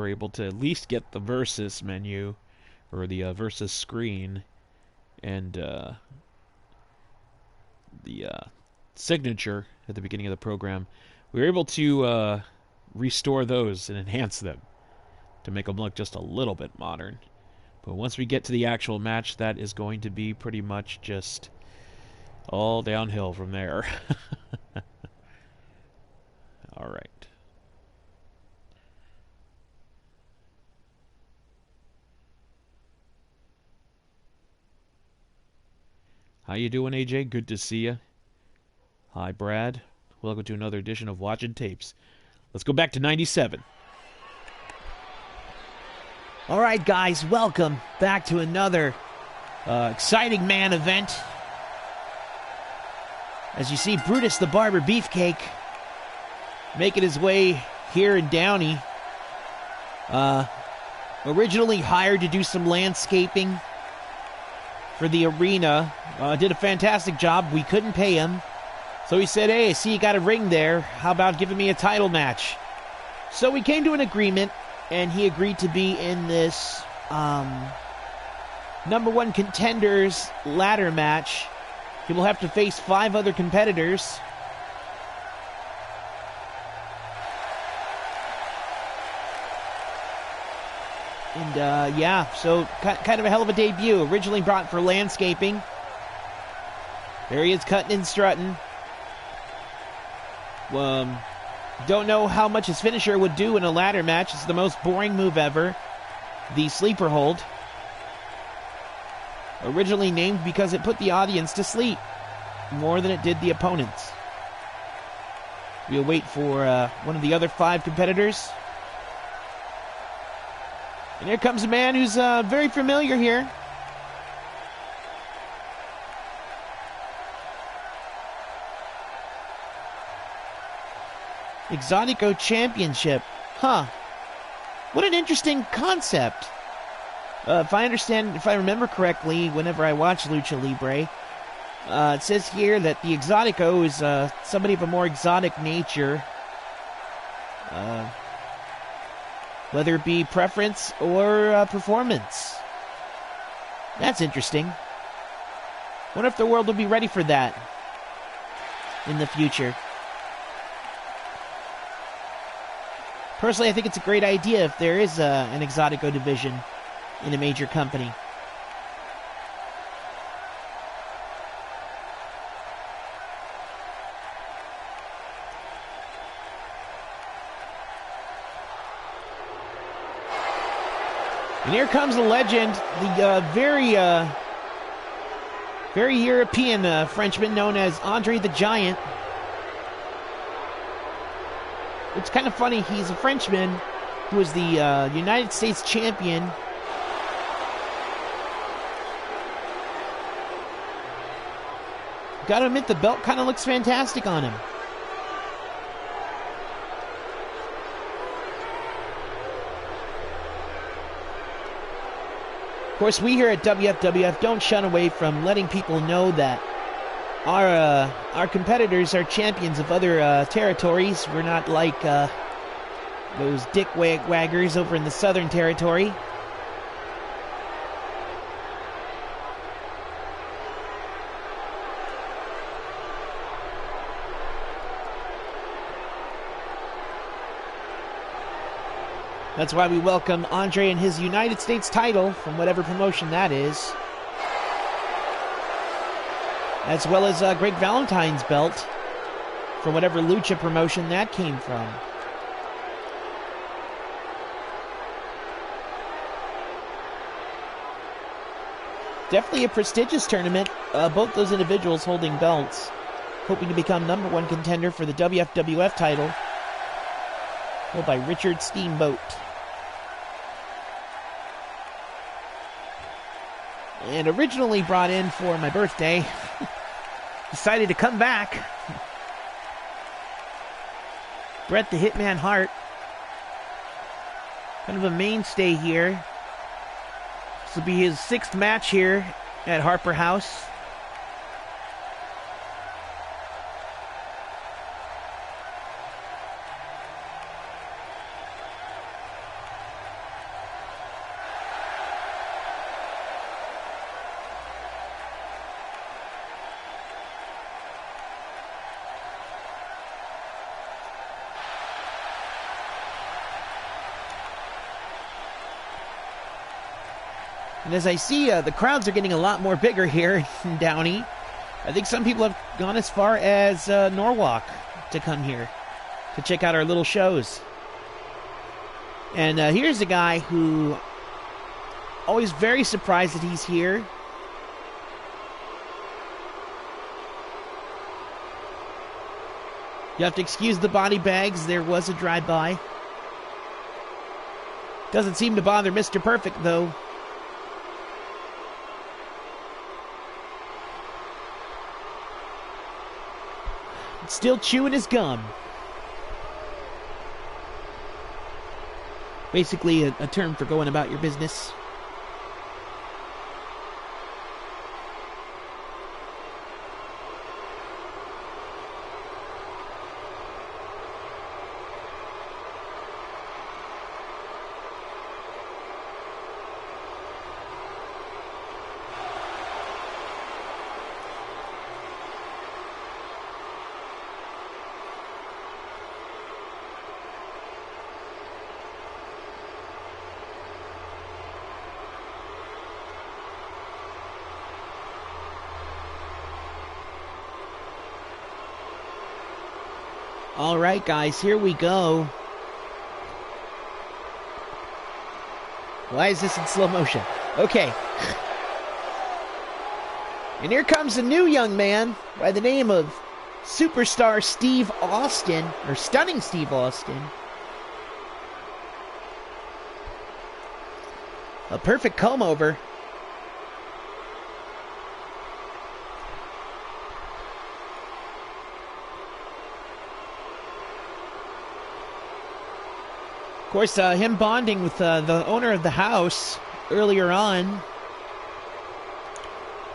we're able to at least get the versus menu, or the versus screen, and the signature at the beginning of the program. We were able to restore those and enhance them to make them look just a little bit modern. But once we get to the actual match, that is going to be pretty much just all downhill from there. All right. How you doing, AJ? Good to see you. Hi, Brad. Welcome to another edition of Watchin' Tapes. Let's go back to 97. All right, guys, welcome back to another exciting man event. As you see, Brutus the Barber Beefcake making his way here in Downey. Originally hired to do some landscaping for the arena. Did a fantastic job. We couldn't pay him. So he said, hey, I see you got a ring there. How about giving me a title match? So we came to an agreement, and he agreed to be in this number one contenders ladder match. He will have to face 5 other competitors. And yeah, so kind of a hell of a debut. Originally brought for landscaping. There he is, cutting and strutting. Don't know how much his finisher would do in a ladder match. It's the most boring move ever. The sleeper hold. Originally named because it put the audience to sleep more than it did the opponents. We'll wait for one of the other 5 competitors. And here comes a man who's very familiar here. Exotico Championship. Huh. What an interesting concept. If I remember correctly, whenever I watch Lucha Libre, it says here that the Exotico is somebody of a more exotic nature. Whether it be preference or performance. That's interesting. Wonder if the world will be ready for that in the future. Personally, I think it's a great idea if there is an Exotico division in a major company. And here comes the legend, the very European Frenchman known as Andre the Giant. It's kind of funny, he's a Frenchman who was the United States champion. Gotta admit, the belt kind of looks fantastic on him. Of course, we here at WFWF don't shun away from letting people know that our competitors are champions of other territories. We're not like those dick waggers over in the Southern Territory. That's why we welcome Andre and his United States title from whatever promotion that is. As well as Greg Valentine's belt from whatever Lucha promotion that came from. Definitely a prestigious tournament. Both those individuals holding belts, hoping to become number one contender for the WFWF title, held by Richard Steamboat. And originally brought in for my birthday, decided to come back. Bret the Hitman Hart, kind of a mainstay here. This will be his 6th match here at Harper House. And as I see, the crowds are getting a lot more bigger here in Downey. I think some people have gone as far as Norwalk to come here to check out our little shows. And here's a guy who always very surprised that he's here. You have to excuse the body bags. There was a drive-by. Doesn't seem to bother Mr. Perfect, though. Still chewing his gum. Basically a term for going about your business. All right, guys, here we go. Why is this in slow motion? Okay. And here comes a new young man by the name of Superstar Steve Austin, or Stunning Steve Austin. A perfect comb over. Of course, him bonding with the owner of the house earlier on.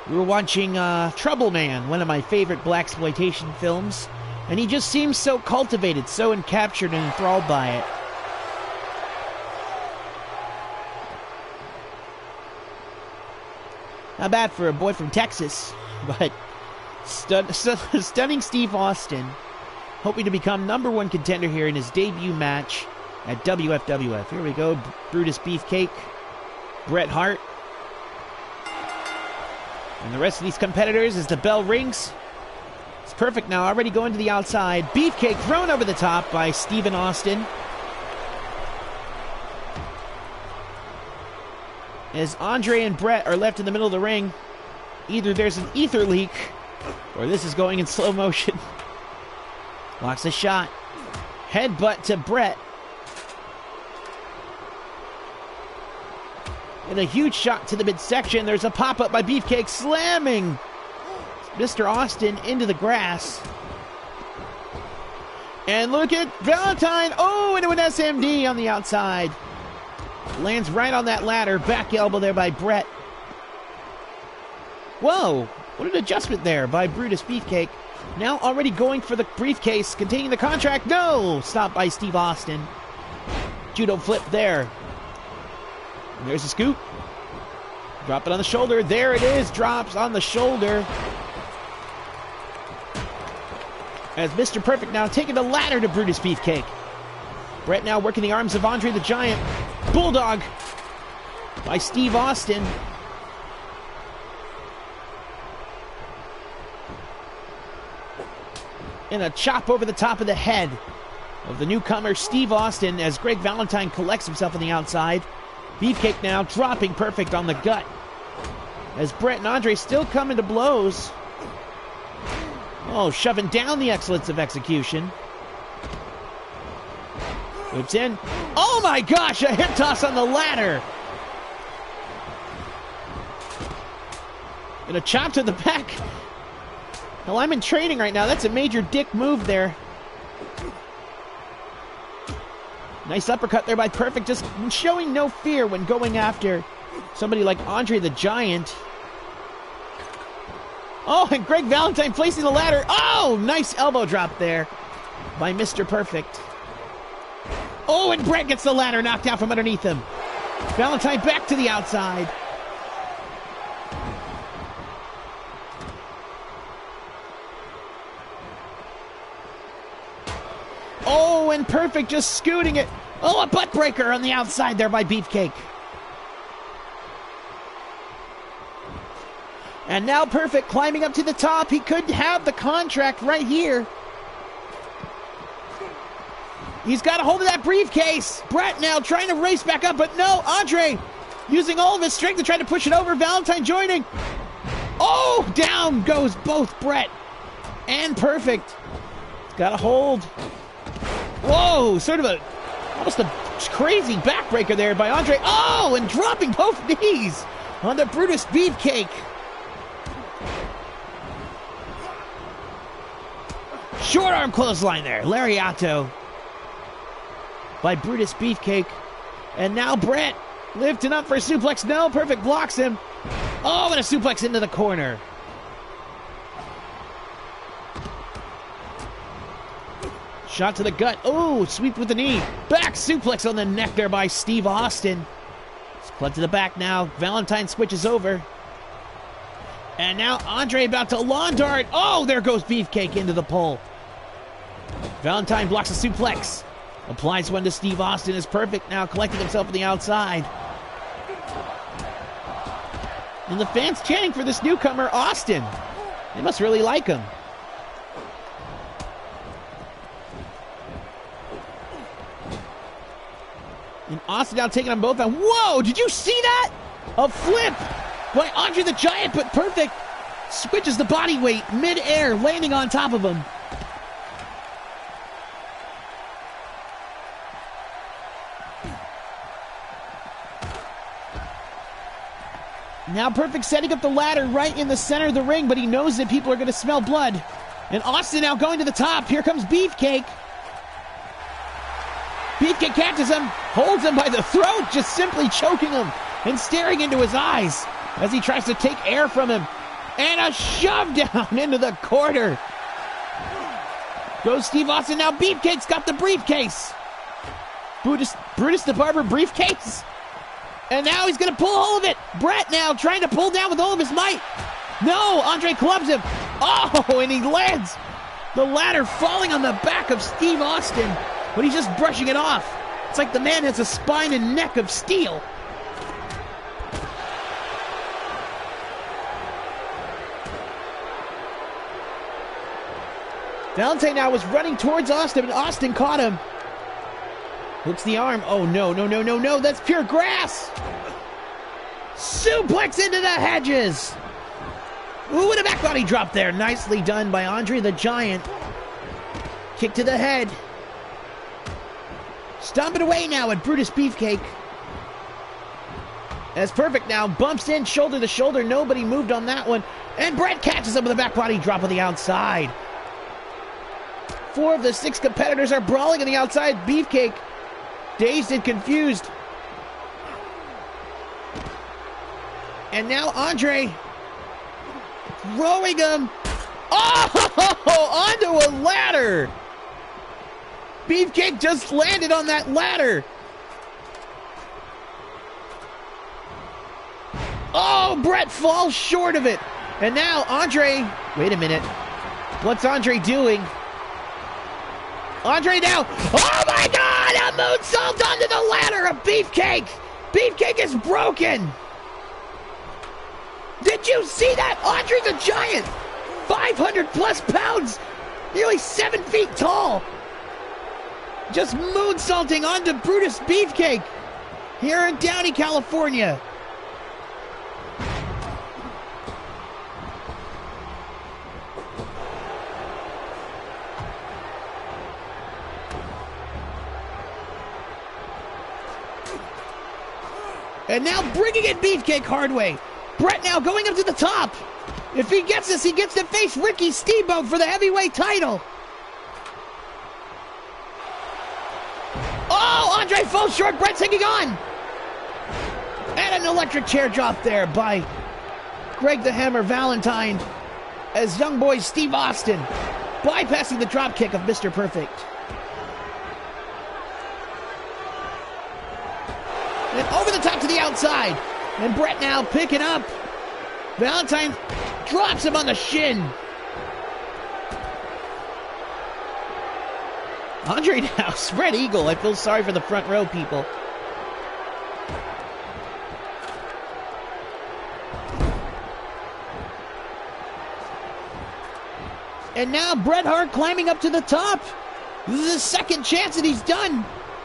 We were watching Trouble Man, one of my favorite blaxploitation films, and he just seems so cultivated, so encaptured and enthralled by it. Not bad for a boy from Texas, but stunning Steve Austin, hoping to become #1 contender here in his debut match at WFWF. Here we go, Brutus Beefcake, Bret Hart, and the rest of these competitors as the bell rings. It's perfect now, already going to the outside. Beefcake thrown over the top by Steven Austin. As Andre and Bret are left in the middle of the ring, either there's an ether leak, or this is going in slow motion. Blocks a shot. Headbutt to Bret. And a huge shot to the midsection. There's a pop-up by Beefcake, slamming Mr. Austin into the grass. And look at Valentine. Oh, into an SMD on the outside. Lands right on that ladder. Back elbow there by Bret. Whoa, what an adjustment there by Brutus Beefcake. Now already going for the briefcase containing the contract. No! Stopped by Steve Austin. Judo flip there. And there's a scoop. Drop it on the shoulder. There it is. Drops on the shoulder. As Mr. Perfect now taking the ladder to Brutus Beefcake. Bret now working the arms of Andre the Giant. Bulldog by Steve Austin. And a chop over the top of the head of the newcomer Steve Austin as Greg Valentine collects himself on the outside. Beefcake now dropping Perfect on the gut. As Bret and Andre still coming to blows. Oh, shoving down the excellence of execution. Whips in. Oh my gosh, a hip toss on the ladder. And a chop to the back. Well, I'm in training right now. That's a major dick move there. Nice uppercut there by Perfect, just showing no fear when going after somebody like Andre the Giant. Oh, and Greg Valentine placing the ladder. Oh, nice elbow drop there by Mr. Perfect. Oh, and Bret gets the ladder knocked out from underneath him. Valentine back to the outside. Oh, and Perfect just scooting it. Oh, a butt breaker on the outside there by Beefcake. And now Perfect climbing up to the top. He could have the contract right here. He's got a hold of that briefcase. Brett now trying to race back up, but no, Andre using all of his strength to try to push it over. Valentine joining. Oh, down goes both Brett and Perfect. He's got a hold. Whoa, sort of almost a crazy backbreaker there by Andre. Oh, and dropping both knees on the Brutus Beefcake. Short arm clothesline there. Lariato by Brutus Beefcake. And now Brett lifting up for a suplex. No, Perfect blocks him. Oh, and a suplex into the corner. Shot to the gut. Oh, sweep with the knee. Back suplex on the neck there by Steve Austin. Split to the back now. Valentine switches over. And now Andre about to lawn dart. Oh, there goes Beefcake into the pole. Valentine blocks a suplex. Applies one to Steve Austin. Is Perfect now collecting himself on the outside. And the fans chanting for this newcomer, Austin. They must really like him. And Austin now taking them both on. Whoa, did you see that? A flip by Andre the Giant, but Perfect switches the body weight mid-air, landing on top of him. Now Perfect setting up the ladder right in the center of the ring, but he knows that people are going to smell blood. And Austin now going to the top. Here comes Beefcake. Beefcake catches him, holds him by the throat, just simply choking him and staring into his eyes as he tries to take air from him. And a shove down into the corner. Goes Steve Austin. Now Beefcake's got the briefcase. Brutus the Barber briefcase. And now he's going to pull all of it. Brett now trying to pull down with all of his might. No, Andre clubs him. Oh, and he lands. The ladder falling on the back of Steve Austin, but he's just brushing it off. It's like the man has a spine and neck of steel. Valentine now was running towards Austin, and Austin caught him. Hooks the arm. Oh, no, no, no, no, no. That's pure grass. Suplex into the hedges. Ooh, and a back body drop there. Nicely done by Andre the Giant. Kick to the head. Stomping away now at Brutus Beefcake. As Perfect now bumps in shoulder to shoulder. Nobody moved on that one. And Brett catches him with a back body drop on the outside. 4 of the 6 competitors are brawling on the outside. Beefcake dazed and confused. And now Andre throwing him. Oh, onto a ladder. Beefcake just landed on that ladder. Oh, Brett falls short of it. And now Andre, wait a minute. What's Andre doing? Andre now, oh my God, a moonsault onto the ladder of Beefcake. Beefcake is broken. Did you see that? Andre the Giant, 500 plus pounds, nearly 7 feet tall. Just moonsaulting onto Brutus Beefcake here in Downey, California. And now bringing in Beefcake hard way. Brett now going up to the top. If he gets this, he gets to face Ricky Steamboat for the heavyweight title. Oh, Andre falls short. Brett's hanging on. And an electric chair drop there by Greg the Hammer Valentine as young boy Steve Austin bypassing the drop kick of Mr. Perfect. And over the top to the outside. And Brett now picking up. Valentine drops him on the shin. Andre now, spread eagle. I feel sorry for the front row people. And now Bret Hart climbing up to the top. This is his second chance that he's done.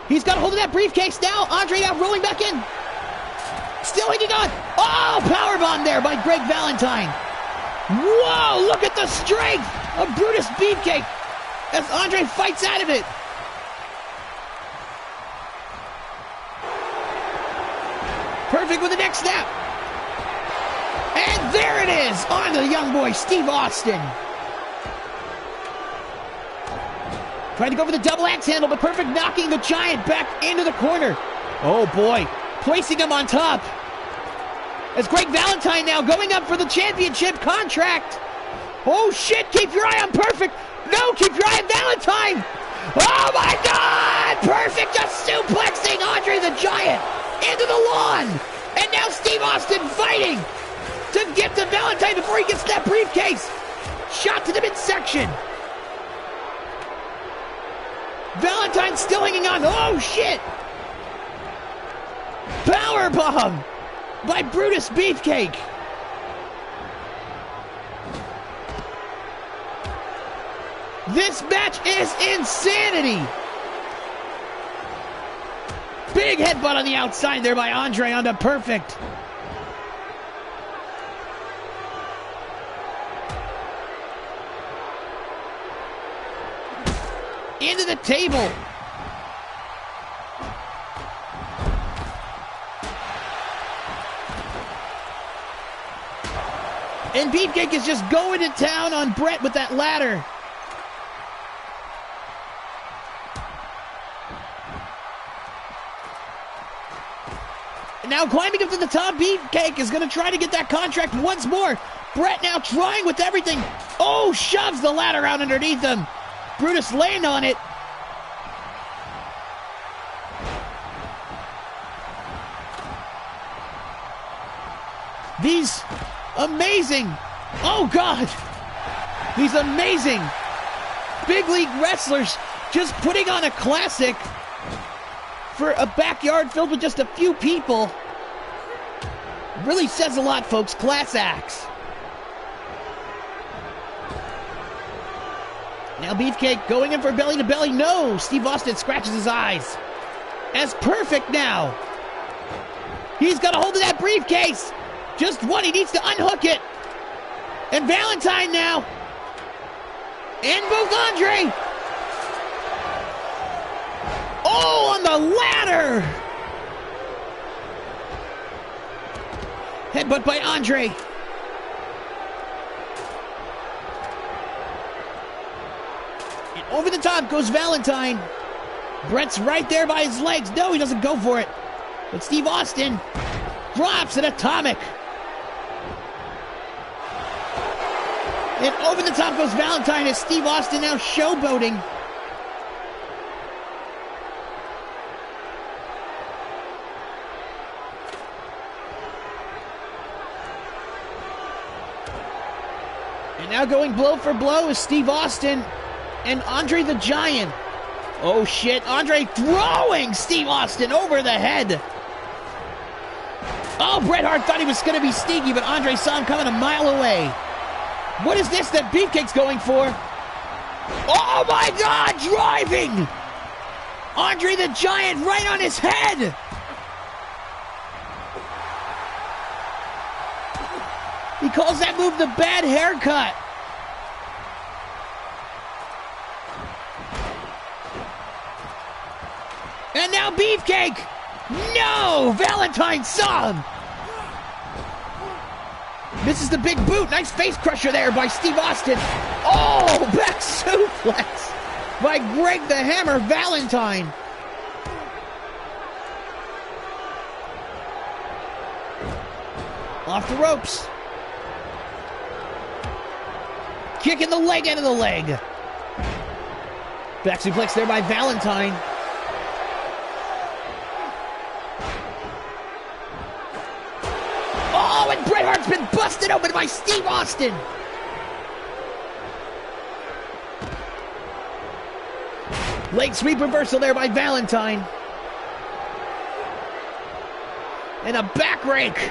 He's got a hold of that briefcase now. Andre now rolling back in. Still hanging on. Oh, powerbomb there by Greg Valentine. Whoa, look at the strength of Brutus Beefcake as Andre fights out of it. Perfect with the next snap. And there it is on the young boy, Steve Austin. Trying to go for the double axe handle, but Perfect knocking the Giant back into the corner. Oh boy, placing him on top. As Greg Valentine now going up for the championship contract. Oh shit, keep your eye on Perfect. No, keep your eye on Valentine. Oh my God! Perfect just suplexing Andre the Giant into the lawn. And now Steve Austin fighting to get to Valentine before he gets that briefcase. Shot to the midsection. Valentine still hanging on. Oh shit! Powerbomb by Brutus Beefcake. This match is insanity. Big headbutt on the outside there by Andre onto Perfect. Into the table. And Beefcake is just going to town on Bret with that ladder. Now climbing up to the top, Beefcake is going to try to get that contract once more. Bret now trying with everything. Oh, shoves the ladder out underneath him. Brutus laying on it. These amazing, oh God, these amazing big league wrestlers just putting on a classic for a backyard filled with just a few people. Really says a lot, folks. Class acts. Now Beefcake going in for belly to belly. No! Steve Austin scratches his eyes. As Perfect now. He's got a hold of that briefcase. Just one. He needs to unhook it. And Valentine now. And both Andre. Oh, on the ladder. Headbutt by Andre. Over the top goes Valentine. Bret's right there by his legs. No, he doesn't go for it. But Steve Austin drops an atomic. And over the top goes Valentine as Steve Austin now showboating. And now going blow for blow is Steve Austin and Andre the Giant. Oh shit, Andre throwing Steve Austin over the head. Oh, Bret Hart thought he was going to be sneaky, but Andre saw him coming a mile away. What is this that Beefcake's going for? Oh my God, driving! Andre the Giant right on his head! He calls that move the bad haircut. And now Beefcake! No! Valentine saw him! This is the big boot. Nice face crusher there by Steve Austin. Oh! Back suplex by Greg the Hammer Valentine. Off the ropes. Kicking the leg out of the leg. Back suplex there by Valentine. Oh, and Bret Hart's been busted open by Steve Austin. Leg sweep reversal there by Valentine. And a back rake.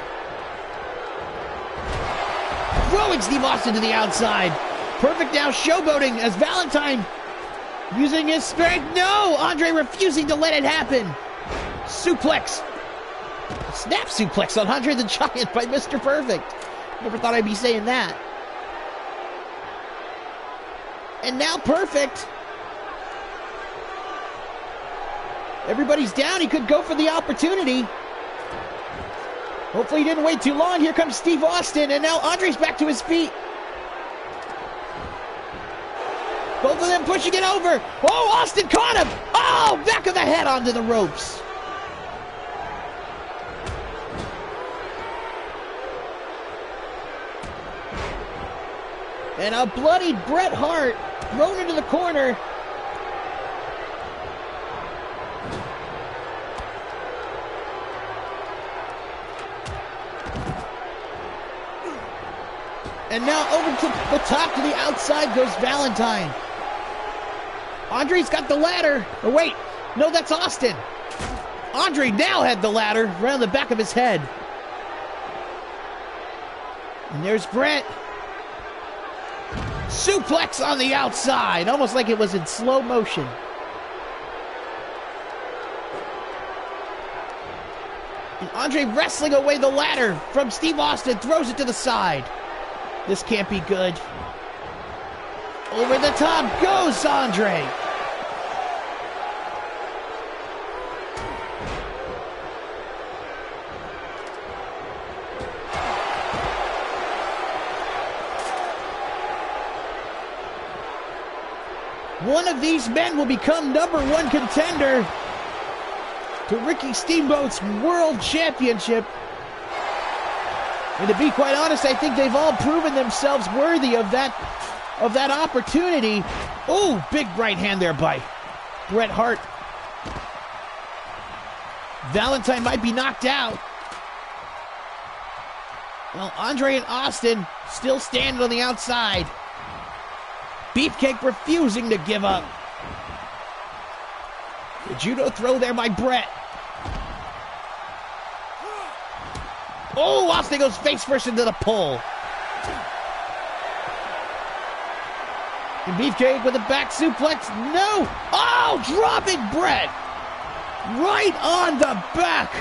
Throwing Steve Austin to the outside. Perfect now showboating as Valentine using his strength. No! Andre refusing to let it happen. Suplex. Snap suplex on Andre the Giant by Mr. Perfect. Never thought I'd be saying that. And now Perfect. Everybody's down. He could go for the opportunity. Hopefully he didn't wait too long. Here comes Steve Austin, and now Andre's back to his feet. Both of them pushing it over. Oh, Austin caught him. Oh, back of the head onto the ropes. And a bloodied Bret Hart thrown into the corner. And now over to the top, to the outside goes Valentine. Andre's got the ladder. Oh, wait. No, that's Austin. Andre now had the ladder around the back of his head. And there's Bret. Suplex on the outside, almost like it was in slow motion. And Andre wrestling away the ladder from Steve Austin, throws it to the side. This can't be good. Over the top goes Andre. One of these men will become #1 contender to Ricky Steamboat's World Championship. And to be quite honest, I think they've all proven themselves worthy of that opportunity. Oh, big right hand there by Bret Hart. Valentine might be knocked out. Well, Andre and Austin still standing on the outside. Beefcake refusing to give up. The judo throw there by Bret. Oh, Austin goes face first into the pole. And Beefcake with a back suplex. No! Oh, dropping Bret. Right on the back.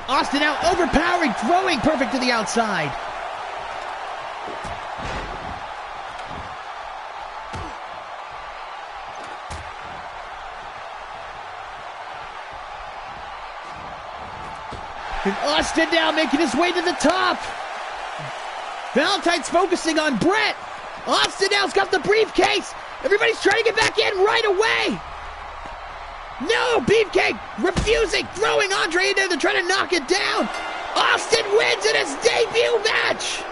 Austin out, overpowering, throwing Perfect to the outside. And Austin now making his way to the top. Valentine's focusing on Bret. Austin now's got the briefcase. Everybody's trying to get back in right away. No, Beefcake refusing, throwing Andre in there to try to knock it down. Austin wins in his debut match.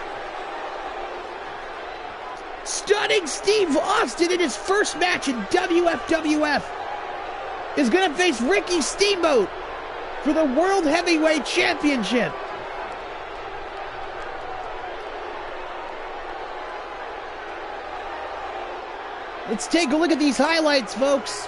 Stunning Steve Austin in his first match in WFWF is going to face Ricky Steamboat for the World Heavyweight Championship. Let's take a look at these highlights, folks.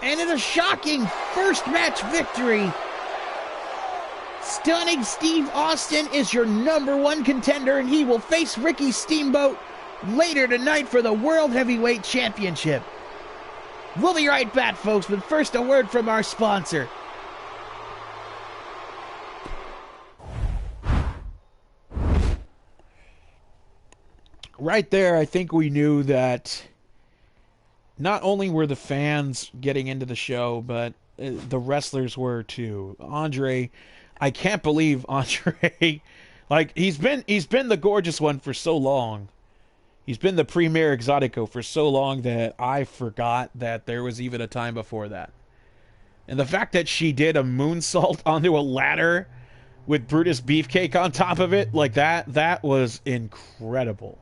And in a shocking first match victory, stunning Steve Austin is your #1 contender, and he will face Ricky Steamboat later tonight for the World Heavyweight Championship. We'll be right back, folks, but first a word from our sponsor. Right there, I think we knew that not only were the fans getting into the show, but the wrestlers were too. Andre, I can't believe Andre, like he's been the gorgeous one for so long. He's been the premier exotico for so long that I forgot that there was even a time before that. And the fact that she did a moonsault onto a ladder with Brutus Beefcake on top of it, like that was incredible.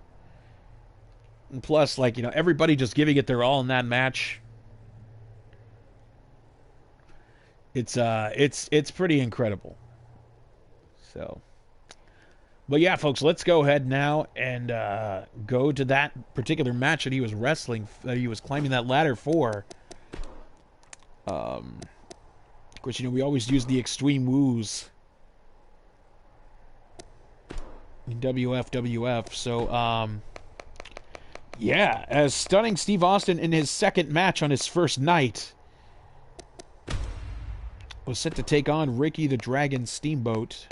And plus, like, you know, everybody just giving it their all in that match. It's pretty incredible. So, but yeah, folks, let's go ahead now and go to that particular match that he was wrestling, that he was climbing that ladder for. Of course, you know, we always use the extreme woos in WFWF. So, yeah, as Stunning Steve Austin in his second match on his first night was set to take on Ricky the Dragon Steamboat.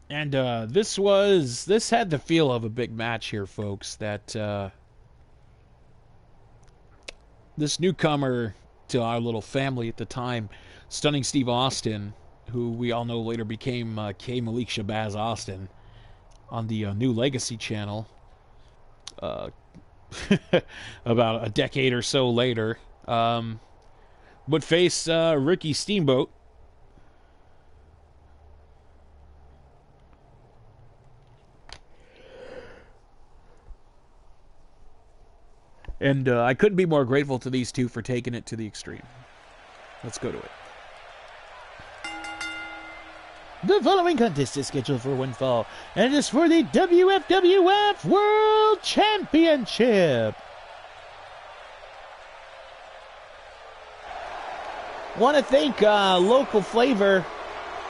And this had the feel of a big match here, folks. That this newcomer to our little family at the time, Stunning Steve Austin, who we all know later became K. Malik Shabazz Austin on the New Legacy channel, about a decade or so later, would face Ricky Steamboat. And I couldn't be more grateful to these two for taking it to the extreme. Let's go to it. The following contest is scheduled for one fall, and it is for the WFWF World Championship. Want to thank local flavor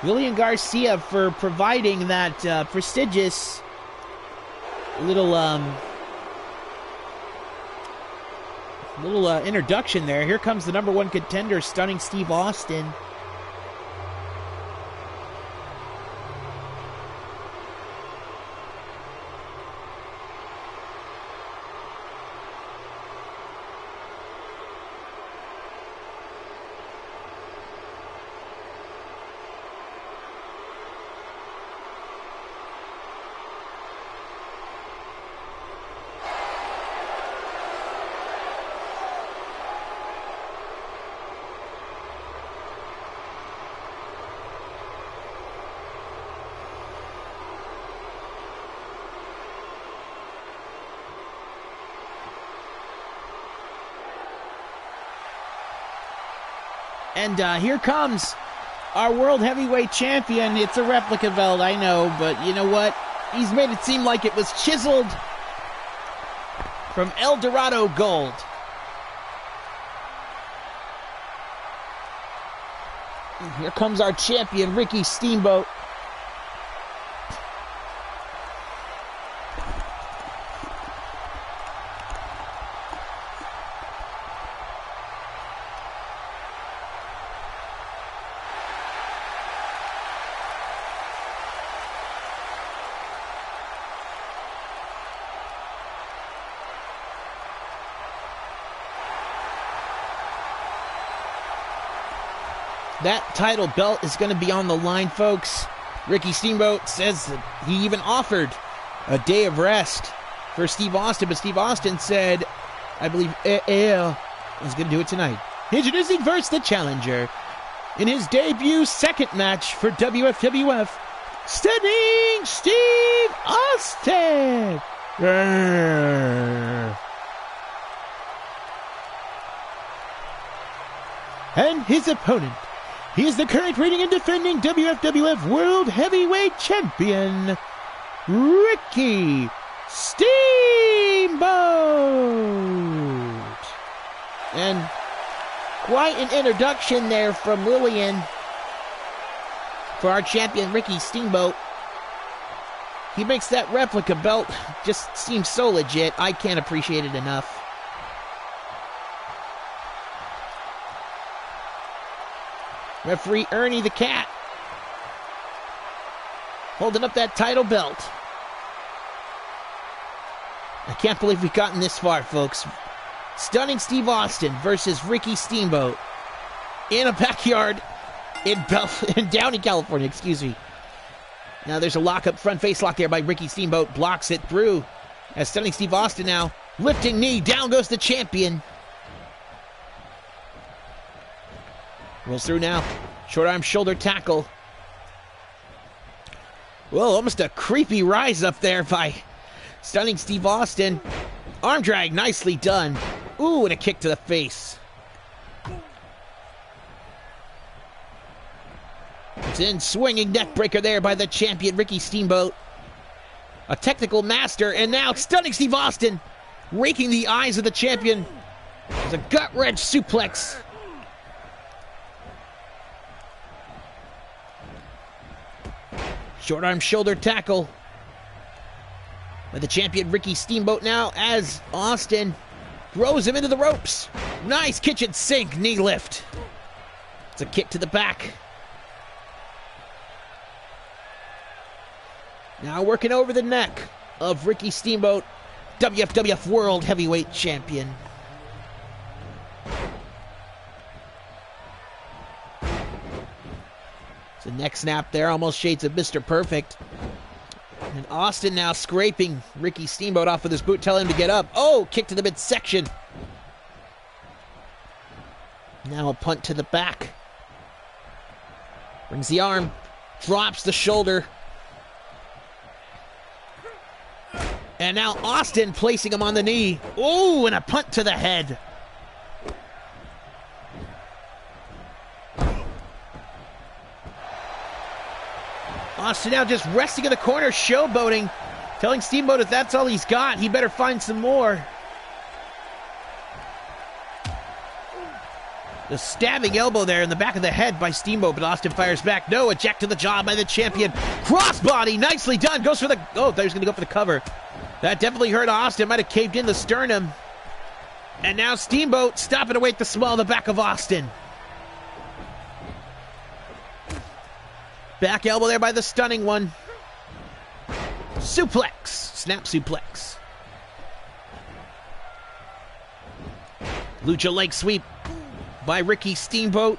William Garcia for providing that prestigious little introduction there. Here comes the number one contender, Stunning Steve Austin. And here comes our World Heavyweight Champion. It's a replica belt, I know, but you know what? He's made it seem like it was chiseled from El Dorado Gold. And here comes our champion, Ricky Steamboat. That title belt is going to be on the line, folks. Ricky Steamboat says that he even offered a day of rest for Steve Austin, but Steve Austin said, I believe, is going to do it tonight. Introducing first the challenger in his debut second match for WFWF, Stunning Steve Austin. And his opponent, he is the current reigning and defending WFWF World Heavyweight Champion, Ricky Steamboat. And quite an introduction there from Lillian. for our champion, Ricky Steamboat. He makes that replica belt just seem so legit. I can't appreciate it enough. Referee Ernie the Cat holding up that title belt. I can't believe we've gotten this far, folks. Stunning Steve Austin versus Ricky Steamboat in a backyard in Downey, California, excuse me. Now there's a lock-up front face lock there by Ricky Steamboat. Blocks it through as Stunning Steve Austin now. Lifting knee, down goes the champion. Rolls through now. Short arm shoulder tackle. Whoa, almost a creepy rise up there by Stunning Steve Austin. Arm drag, nicely done. Ooh, and a kick to the face. It's in, swinging neck breaker there by the champion Ricky Steamboat. A technical master, and now Stunning Steve Austin raking the eyes of the champion. There's a gut wrench suplex. Short arm shoulder tackle by the champion Ricky Steamboat now as Austin throws him into the ropes. Nice kitchen sink knee lift. It's a kick to the back. Now working over the neck of Ricky Steamboat, WFWF World Heavyweight Champion. The neck snap there, almost shades of Mr. Perfect. And Austin now scraping Ricky Steamboat off with his boot, telling him to get up. Oh, kick to the midsection. Now a punt to the back. Brings the arm, drops the shoulder. And now Austin placing him on the knee. Oh, and a punt to the head. Austin now just resting in the corner, showboating, telling Steamboat if that's all he's got, he better find some more. The stabbing elbow there in the back of the head by Steamboat, but Austin fires back. No, a jack to the jaw by the champion. Crossbody, nicely done. Goes for the, oh, thought he was going to go for the cover. That definitely hurt Austin. Might have caved in the sternum. And now Steamboat stopping away at the small of the back of Austin. Back elbow there by the stunning one. Suplex. Snap suplex. Lucha leg sweep by Ricky Steamboat,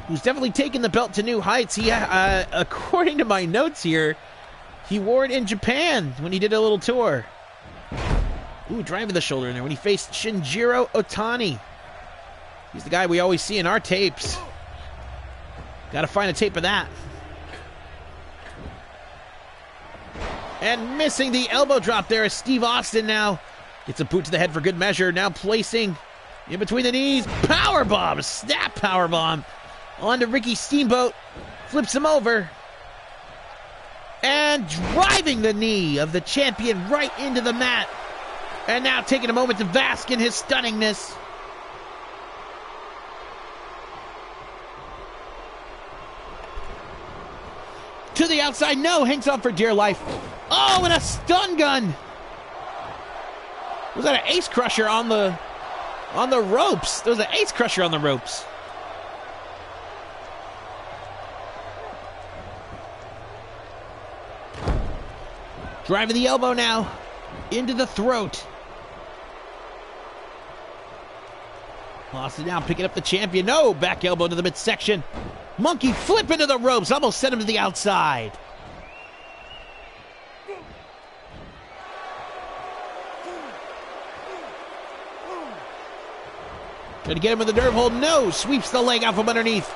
who's definitely taken the belt to new heights. He, according to my notes here, he wore it in Japan when he did a little tour. Ooh, driving the shoulder in there when he faced Shinjiro Otani. He's the guy we always see in our tapes. Gotta find a tape of that. And missing the elbow drop there is Steve Austin now. Gets a boot to the head for good measure. Now placing in between the knees. Powerbomb. Snap powerbomb. Onto Ricky Steamboat. Flips him over. And driving the knee of the champion right into the mat. And now taking a moment to bask in his stunningness. To the outside, no, hangs on for dear life. Oh, and a stun gun. Was that an ace crusher on the ropes? There was an ace crusher on the ropes. Driving the elbow now into the throat. Austin now picking up the champion. No, back elbow to the midsection. Monkey flip into the ropes. Almost sent him to the outside. Trying to get him with the nerve hold. No. Sweeps the leg out from underneath.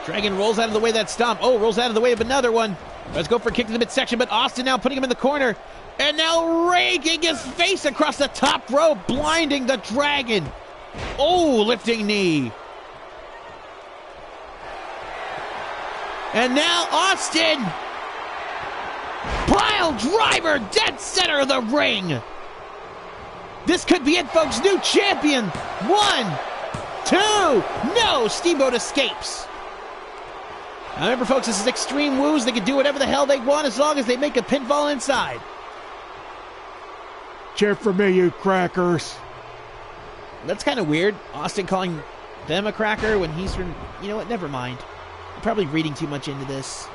Dragon rolls out of the way of that stomp. Oh, rolls out of the way of another one. Let's go for a kick to the midsection, but Austin now putting him in the corner. And now raking his face across the top rope, blinding the Dragon. Oh, lifting knee. And now Austin, pile driver, dead center of the ring. This could be it, folks. New champion. 1, 2, no. Steamboat escapes. Now remember, folks, this is Extreme Woos. They can do whatever the hell they want as long as they make a pinfall inside. Cheer for me, you crackers. That's kind of weird. Austin calling them a cracker when he's from... You know what? Never mind. I'm probably reading too much into this.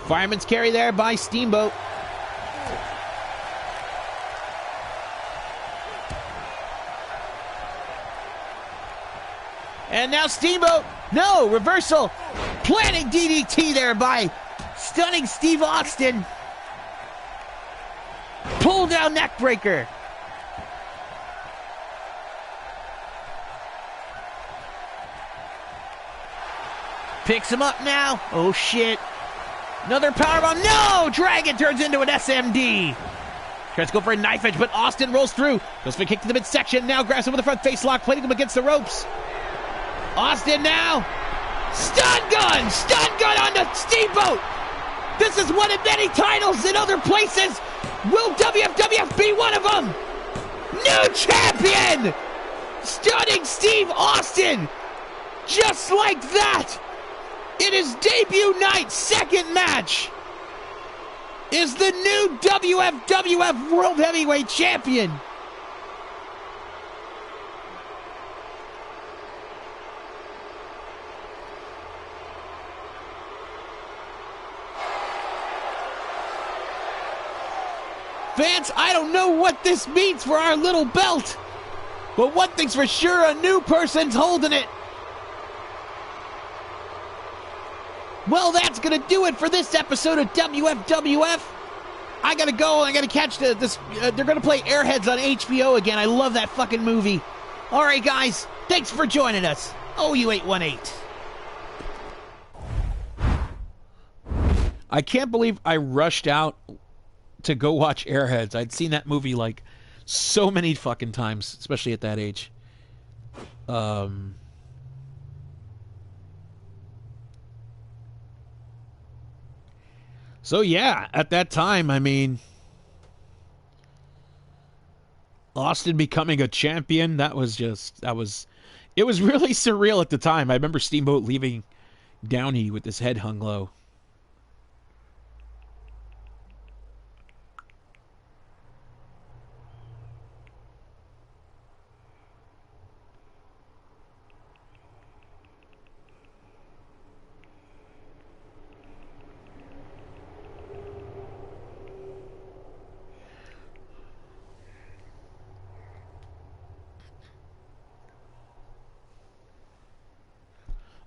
Fireman's carry there by Steamboat. And now Steamboat, no, reversal. Planting DDT there by stunning Steve Austin. Pull down neckbreaker. Picks him up now. Oh, shit. Another powerbomb. No! Dragon turns into an SMD. Tries to go for a knife edge, but Austin rolls through. Goes for a kick to the midsection. Now grabs him with the front face lock, plating him against the ropes. Austin now. Stun gun! Stun gun on the Steamboat! This is one of many titles in other places. Will WFWF be one of them? New champion! Stunning Steve Austin! Just like that! In his debut night, second match, is the new WFWF World Heavyweight Champion. Fans, I don't know what this means for our little belt, but one thing's for sure, a new person's holding it. Well, that's going to do it for this episode of WFWF. I got to go. I got to catch this. They're going to play Airheads on HBO again. I love that fucking movie. All right, guys. Thanks for joining us. OU818. I can't believe I rushed out to go watch Airheads. I'd seen that movie like so many fucking times, especially at that age. So yeah, at that time, I mean, Austin becoming a champion, it was really surreal at the time. I remember Steamboat leaving Downey with his head hung low.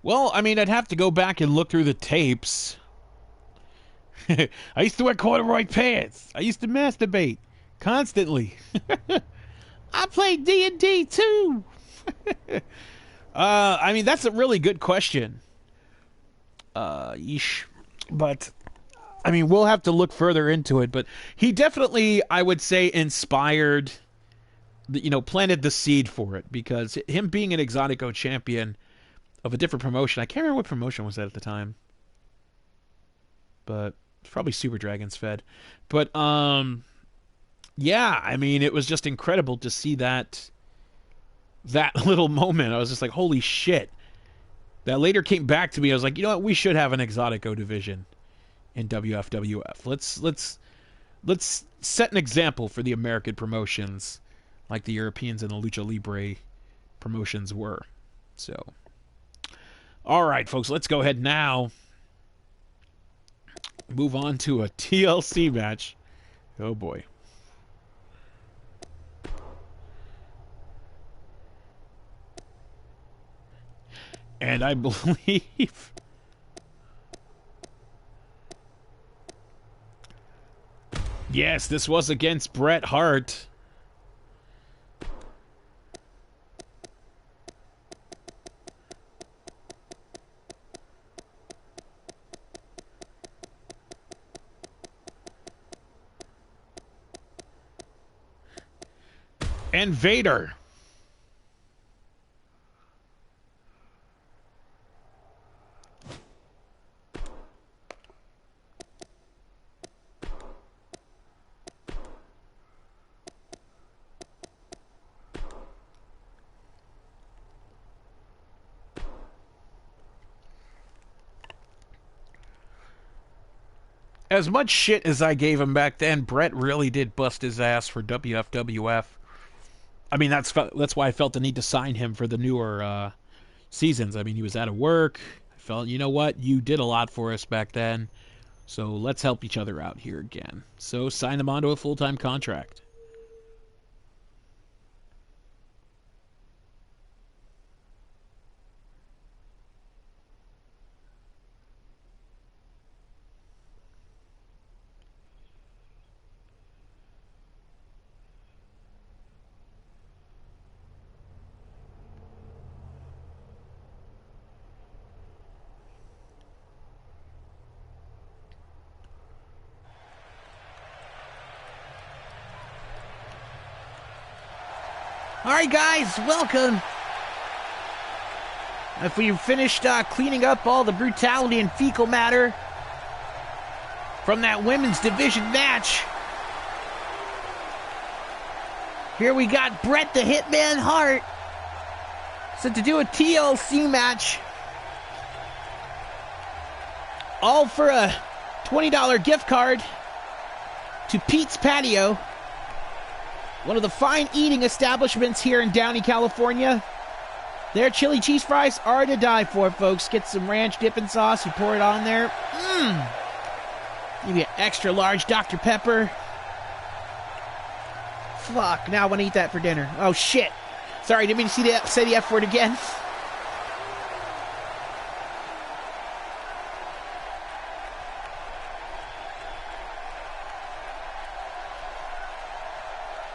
Well, I mean, I'd have to go back and look through the tapes. I used to wear corduroy pants. I used to masturbate constantly. I played D&D too. I mean, that's a really good question. Yeesh. But, I mean, we'll have to look further into it. But he definitely, I would say, inspired, planted the seed for it. Because him being an Exotico champion of a different promotion. I can't remember what promotion was that at the time. But it's probably Super Dragons Fed. But yeah, I mean, it was just incredible to see that little moment. I was just like, holy shit. That later came back to me. I was like, you know what, we should have an Exotico division in WFWF. Let's set an example for the American promotions like the Europeans and the Lucha Libre promotions were. So all right, folks, let's go ahead now. Move on to a TLC match. Oh, boy. And I believe... Yes, this was against Bret Hart. And Vader. as much shit as I gave him back then, Brett really did bust his ass for WFWF. I mean, that's why I felt the need to sign him for the newer seasons. I mean, he was out of work. I felt, you know what? You did a lot for us back then, so let's help each other out here again. So sign him onto a full-time contract. All right, guys, welcome. If we've finished cleaning up all the brutality and fecal matter from that women's division match, here we got Bret the Hitman Hart set to do a TLC match, all for a $20 gift card to Pete's Patio, one of the fine eating establishments here in Downey, California. Their chili cheese fries are to die for, folks. Get some ranch dipping sauce, you pour it on there. Give you an extra large Dr. Pepper. Fuck, now I want to eat that for dinner. Oh, shit. Sorry, didn't mean to say the F word again.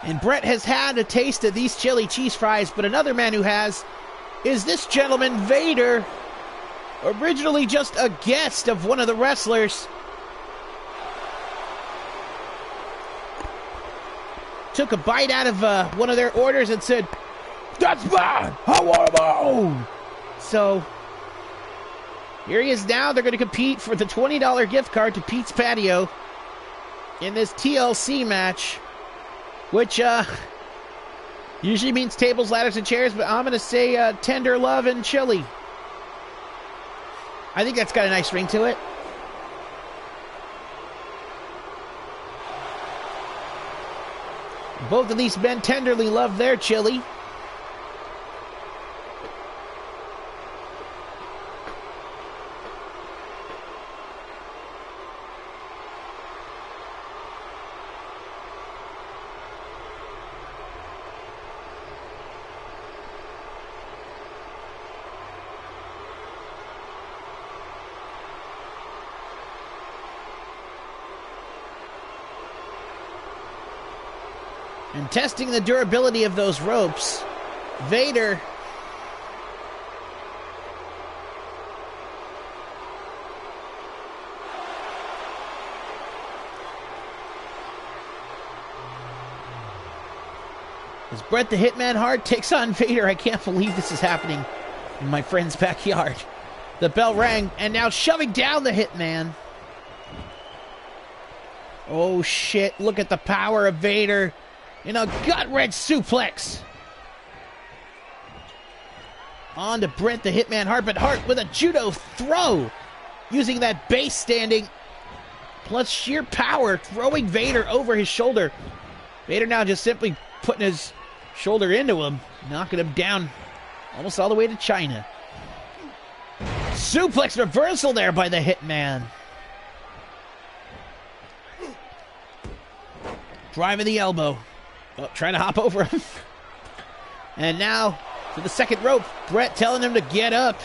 And Bret has had a taste of these chili cheese fries, but another man who has is this gentleman, Vader. Originally just a guest of one of the wrestlers. Took a bite out of one of their orders and said, "That's bad! I want my own!" So, here he is now. They're going to compete for the $20 gift card to Pete's Patio in this TLC match, which usually means tables, ladders, and chairs, but I'm going to say tender love and chili. I think that's got a nice ring to it. Both of these men tenderly love their chili. And testing the durability of those ropes, Vader as Bret the Hitman Hart takes on Vader. I can't believe this is happening in my friend's backyard. The bell rang, and now shoving down the Hitman. Oh shit, look at the power of Vader. In a gut-wrench suplex. On to Bret the Hitman Hart, but Hart with a judo throw. Using that base standing plus sheer power, throwing Vader over his shoulder. Vader now just simply putting his shoulder into him, knocking him down almost all the way to China. Suplex reversal there by the Hitman. Driving the elbow. Oh, trying to hop over him. And now to the second rope. Bret telling him to get up.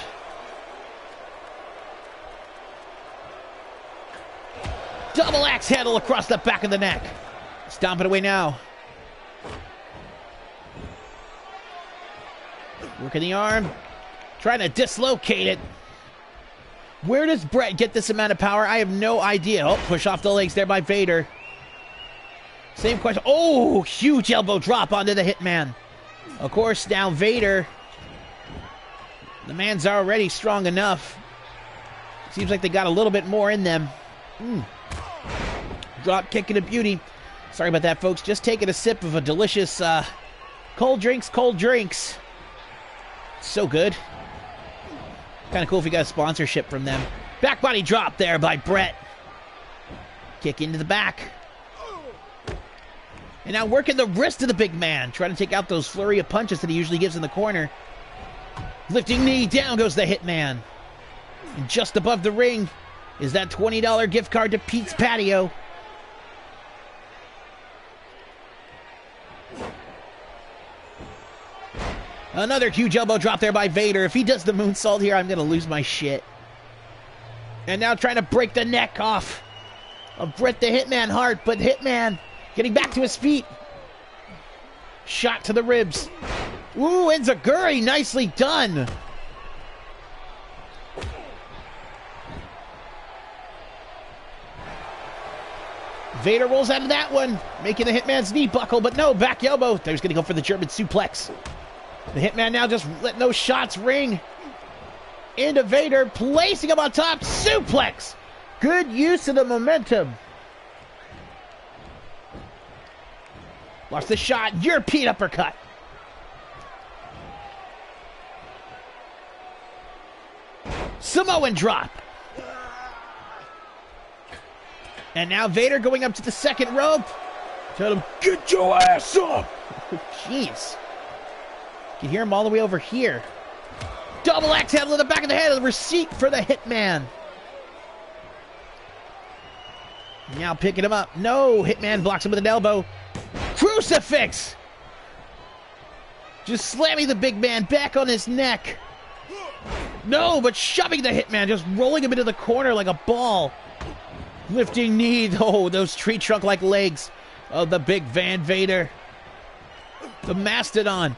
Double axe handle across the back of the neck. Stomp it away now. Working the arm. Trying to dislocate it. Where does Bret get this amount of power? I have no idea. Oh, push off the legs there by Vader. Same question. Oh, huge elbow drop onto the Hitman. Of course, now Vader. The man's already strong enough. Seems like they got a little bit more in them. Drop kick and a beauty. Sorry about that, folks. Just taking a sip of a delicious cold drinks. So good. Kind of cool if we got a sponsorship from them. Back body drop there by Bret. Kick into the back. And now working the wrist of the big man. Trying to take out those flurry of punches that he usually gives in the corner. Lifting knee, down goes the Hitman. And just above the ring is that $20 gift card to Pete's Patio. Another huge elbow drop there by Vader. If he does the moonsault here, I'm going to lose my shit. And now trying to break the neck off of Bret the Hitman Hart, but Hitman getting back to his feet. Shot to the ribs. Ooh, Enziguri, nicely done. Vader rolls out of that one, making the Hitman's knee buckle, but no, back elbow. He was going to go for the German suplex. The Hitman now just letting those shots ring into Vader, placing him on top, suplex. Good use of the momentum. Watch the shot, European uppercut. Samoan drop. And now Vader going up to the second rope. Tell him, get your ass up. Jeez. You can hear him all the way over here. Double axe handle in the back of the head. The receipt for the Hitman. Now picking him up. No, Hitman blocks him with an elbow. Crucifix. Just slamming the big man back on his neck. No, but shoving the Hitman, just rolling him into the corner like a ball. Lifting knee. Oh, those tree trunk-like legs of the big Van Vader. The Mastodon.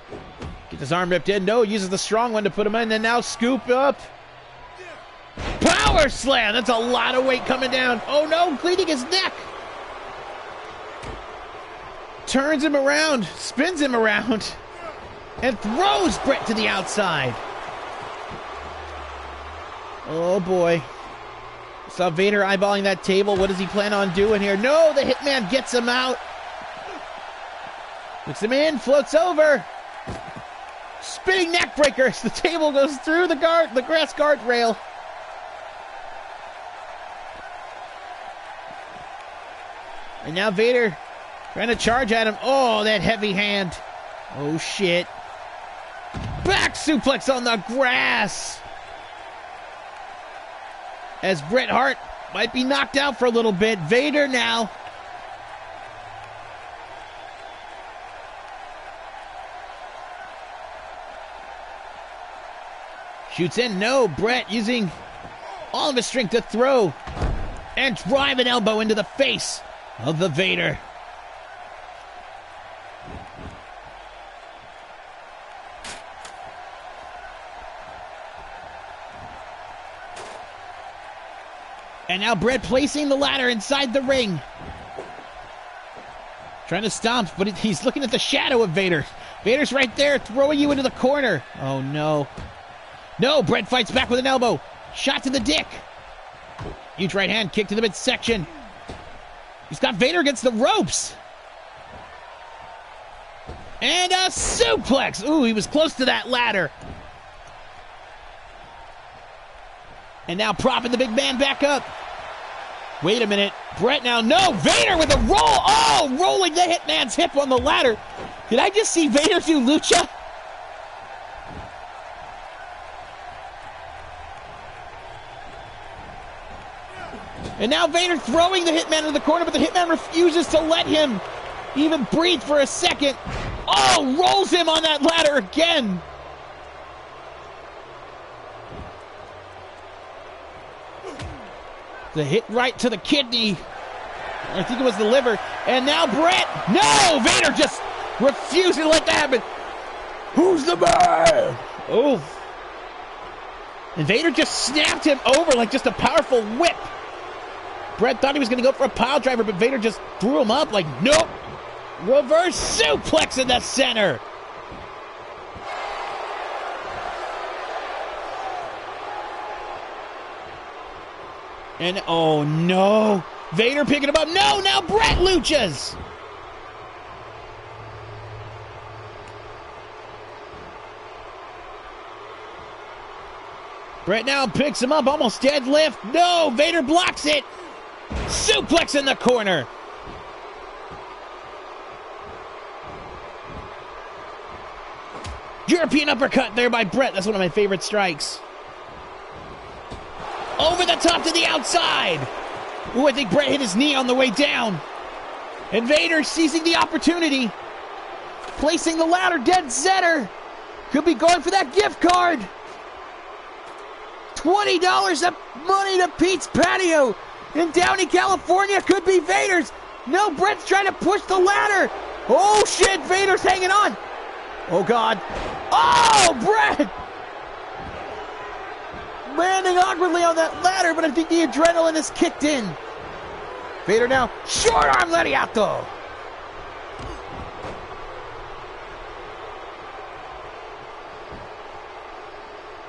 Gets his arm ripped in. No, uses the strong one to put him in. And now scoop up. Power slam. That's a lot of weight coming down. Oh, no, cleaning his neck. Turns him around. Spins him around. And throws Bret to the outside. Oh, boy. Saw Vader eyeballing that table. What does he plan on doing here? No, the Hitman gets him out. Puts him in, floats over. Spinning neck breaker as the table goes through the grass guardrail. And now Vader trying to charge at him. Oh, that heavy hand. Oh, shit. Back suplex on the grass. As Bret Hart might be knocked out for a little bit. Vader now. Shoots in. No, Bret using all of his strength to throw and drive an elbow into the face of the Vader. And now Bret placing the ladder inside the ring. Trying to stomp, but he's looking at the shadow of Vader. Vader's right there, throwing you into the corner. Oh, no. No, Bret fights back with an elbow. Shot to the dick. Huge right hand, kick to the midsection. He's got Vader against the ropes. And a suplex. Ooh, he was close to that ladder. And now propping the big man back up. Wait a minute. Bret now. No, Vader with a roll. Oh, rolling the Hitman's hip on the ladder. Did I just see Vader do lucha? And now Vader throwing the Hitman into the corner, but the Hitman refuses to let him even breathe for a second. Oh, rolls him on that ladder again. The hit right to the kidney. I think it was the liver. And now Bret. No! Vader just refusing to let that happen. Who's the man? Oh. And Vader just snapped him over like just a powerful whip. Bret thought he was going to go for a pile driver, but Vader just threw him up like, nope. Reverse suplex in the center. And oh no, Vader picking him up. No, now Bret luchas. Bret now picks him up, almost deadlift. No, Vader blocks it. Suplex in the corner. European uppercut there by Brett. That's one of my favorite strikes. Over the top to the outside. Ooh, I think Brett hit his knee on the way down. And Vader seizing the opportunity. Placing the ladder dead center. Could be going for that gift card. $20 of money to Pete's Patio in Downey, California. Could be Vader's. No, Brett's trying to push the ladder. Oh, shit. Vader's hanging on. Oh, God. Oh, Brett! Landing awkwardly on that ladder, but I think the adrenaline has kicked in. Vader now. Short arm lariato.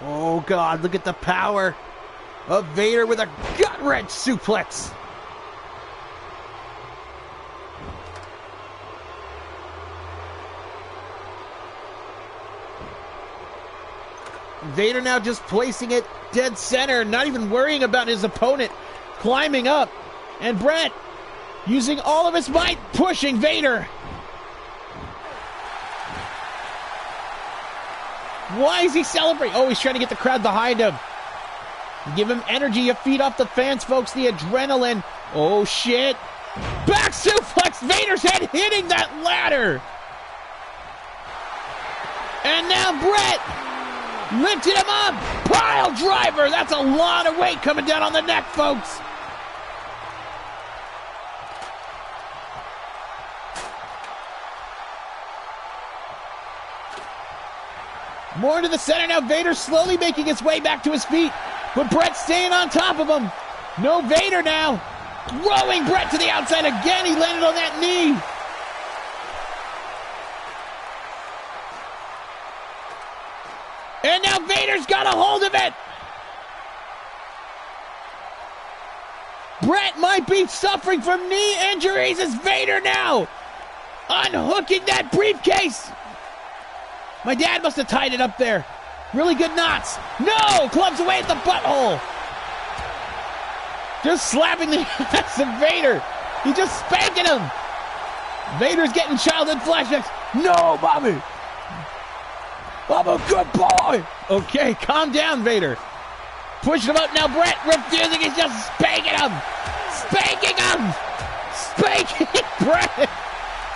Oh, God, look at the power of Vader with a gut-wrench suplex. Vader now just placing it dead center, not even worrying about his opponent climbing up. And Brett using all of his might, pushing Vader. Why is he celebrating? Oh, he's trying to get the crowd behind him. Give him energy to feed off the fans, folks. The adrenaline. Oh, shit. Back suplex. Vader's head hitting that ladder. And now Brett lifted him up. Pile driver. That's a lot of weight coming down on the neck, folks. More to the center now. Vader slowly making his way back to his feet. But Brett staying on top of him. No Vader now. Throwing Brett to the outside again. He landed on that knee. And now Vader's got a hold of it. Brett might be suffering from knee injuries as Vader now unhooking that briefcase. My dad must have tied it up there. Really good knots. No! Clubs away at the butthole. Just slapping the ass of Vader. He's just spanking him. Vader's getting childhood flashbacks. No, Bobby. I'm a good boy. Okay, calm down, Vader. Pushing him up now. Brett refusing. He's just spanking him. Spanking him. Spanking Brett.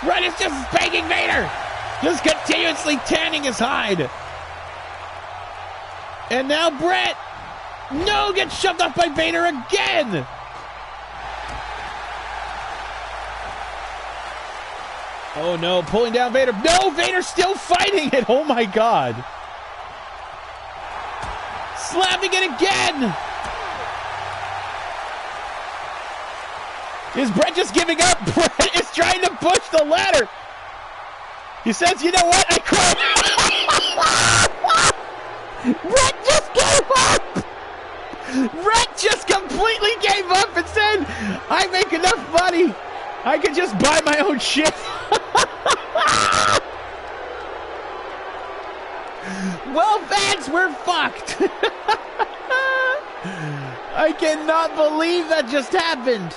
Brett is just spanking Vader. Just continuously tanning his hide. And now Brett, no, gets shoved off by Vader again. Oh no, pulling down Vader. No, Vader's still fighting it. Oh my God. Slapping it again. Is Brett just giving up? Brett is trying to push the ladder. He says, you know what? I quit. Brett just gave up. Brett just completely gave up and said, I make enough money. I can just buy my own shit. Well, fans, we're fucked. I cannot believe that just happened.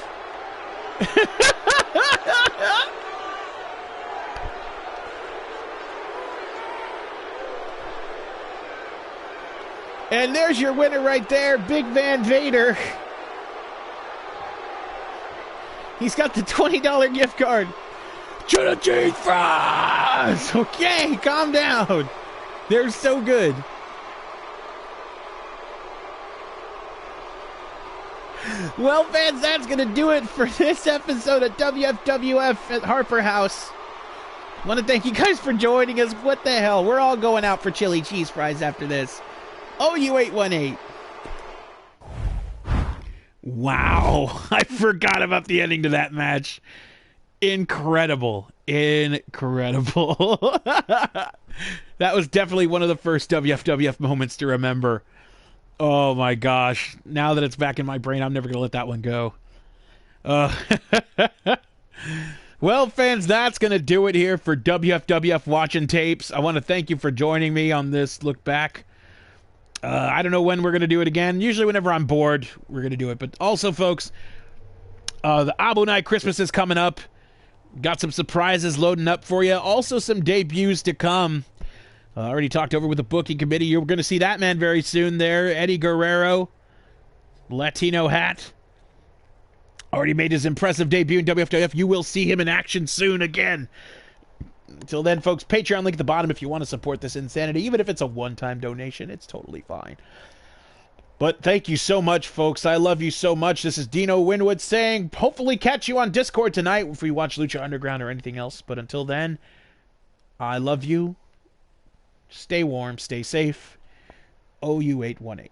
And there's your winner right there, Big Van Vader. He's got the $20 gift card. Cheddar cheese fries! Okay, calm down. They're so good. Well, fans, that's going to do it for this episode of WFWF at Harper House. I want to thank you guys for joining us. What the hell? We're all going out for chili cheese fries after this. OU818. Wow. I forgot about the ending to that match. Incredible. Incredible. That was definitely one of the first WFWF moments to remember. Oh my gosh. Now that it's back in my brain, I'm never going to let that one go. Well, fans, that's going to do it here for WFWF Watching Tapes. I want to thank you for joining me on this look back. I don't know when we're going to do it again. Usually whenever I'm bored, we're going to do it. But also, folks, The Abu Night Christmas is coming up. Got some surprises loading up for you. Also some debuts to come. Already talked over with the booking committee. You're going to see that man very soon there. Eddie Guerrero. Latino hat. Already made his impressive debut in WFWF. You will see him in action soon again. Until then, folks, Patreon link at the bottom if you want to support this insanity. Even if it's a one-time donation, it's totally fine. But thank you so much, folks. I love you so much. This is Dino Winwood saying, hopefully catch you on Discord tonight if we watch Lucha Underground or anything else. But until then, I love you. Stay warm, stay safe. OU818.